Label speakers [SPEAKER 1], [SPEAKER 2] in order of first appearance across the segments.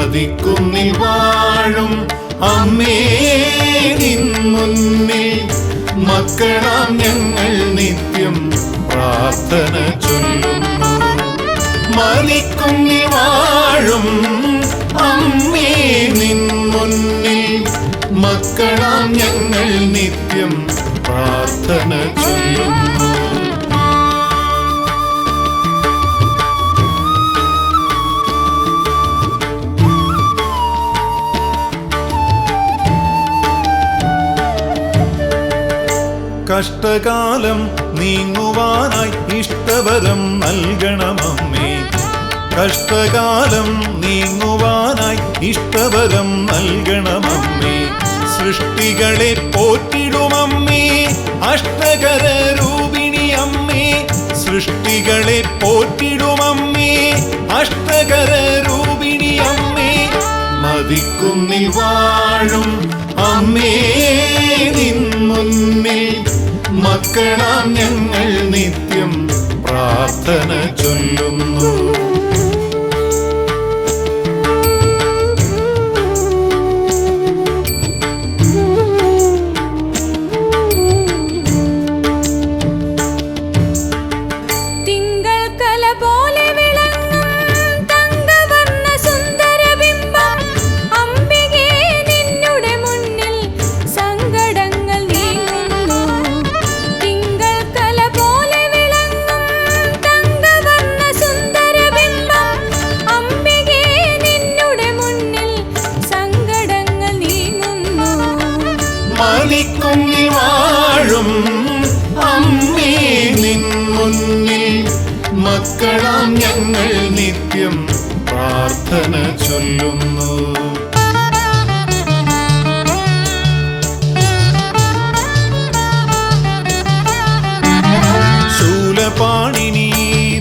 [SPEAKER 1] മതിക്കുന്നിൽ വാഴും അമ്മേ നിൻ മുന്നിൽ മക്കളാം ഞങ്ങൾ നിത്യം പ്രാർത്ഥന ചൊല്ലുന്നു. മതിക്കുന്നിൽ വാഴും അമ്മേ നിൻ മുന്നിൽ മക്കളാം ഞങ്ങൾ നിത്യം പ്രാർത്ഥന ചൊല്ലുന്നു. കഷ്ടകാലം നീങ്ങുവാനായി ഇഷ്ടവരം നൽകണമമ്മേ. കഷ്ടകാലം നീങ്ങുവാനായി ഇഷ്ടവരം നൽകണമമ്മേ. സൃഷ്ടികളെ പോറ്റിടുമമ്മേ അഷ്ടകര രൂപിണി അമ്മേ. സൃഷ്ടികളെ പോറ്റിടുമമ്മേ അഷ്ടകര രൂപിണി അമ്മേ. മതിക്കുന്നിൽ വാഴും അമ്മേ നിൻ മുന്നിൽ മക്കളാം ഞങ്ങൾ നിത്യം പ്രാർത്ഥന ചൊല്ലുന്നു. മതിക്കുന്നിൽ വാഴും അമ്മേ നിൻ മുന്നിൽ മക്കളാം ഞങ്ങൾ നിത്യം പ്രാർത്ഥന ചൊല്ലുന്നു. ശൂലപാണിനി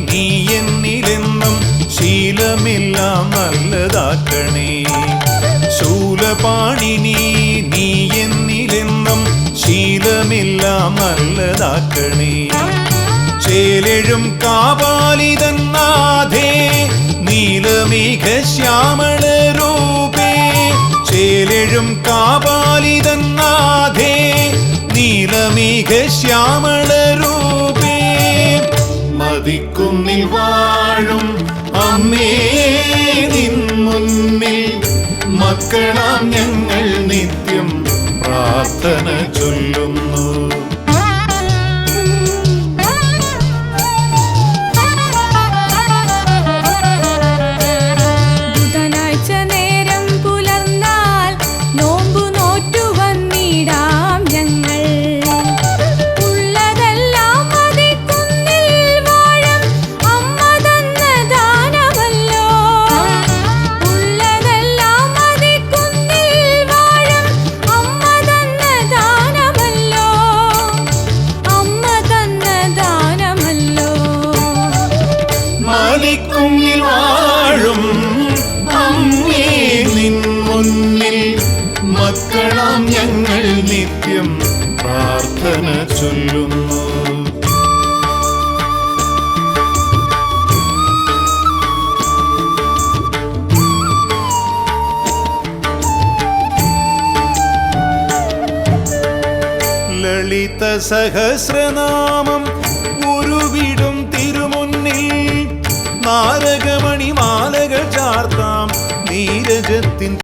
[SPEAKER 1] നീ എന്നിലെന്നും ശീലമെല്ലാം നല്ലതാക്കണേ. ശൂലപാണിനി നീ എന്നിലെന്നും ശീലമെല്ലാം നല്ലതാക്കണേ. ചേലെഴും കാപാലിതന്നാഥേ നീലമേഘ ശ്യാമള രൂപേ. ചേലെഴും കാപാലിതന്നാഥേ നീലമേഘ ശ്യാമള രൂപേ. മതിക്കുന്നിൽ വാഴും അമ്മേ നിൻ മുന്നിൽ മക്കളാം ഞങ്ങൾ നിത്യം പ്രാർത്ഥന ചൊല്ലുന്നു.
[SPEAKER 2] ബുധനാഴ്ച നേരം പുലർന്നാൽ നോമ്പു നോറ്റു വന്നിടാം ഞങ്ങൾ. ഉള്ളതെല്ലാം മതിക്കുന്നിൽ വാഴും അമ്മ തന്ന ദാനമല്ലോ. ഉള്ളതെല്ലാം മതിക്കുന്നിൽ വാഴും അമ്മ തന്ന ദാനമല്ലോ. അമ്മ തന്ന ദാനമല്ലോ.
[SPEAKER 1] മതിക്കുന്നിൽ വാഴും അമ്മേ നിൻ മുന്നിൽ മക്കളാം ഞങ്ങൾ നിത്യം പ്രാർത്ഥന ചൊല്ലുന്നു. ലളിത സഹസ്രനാമം ഉരുവിടും തിരുമുന്നിൽ നാരകമണി മാലകൾ ചാർത്താം നീരജത്തിൻ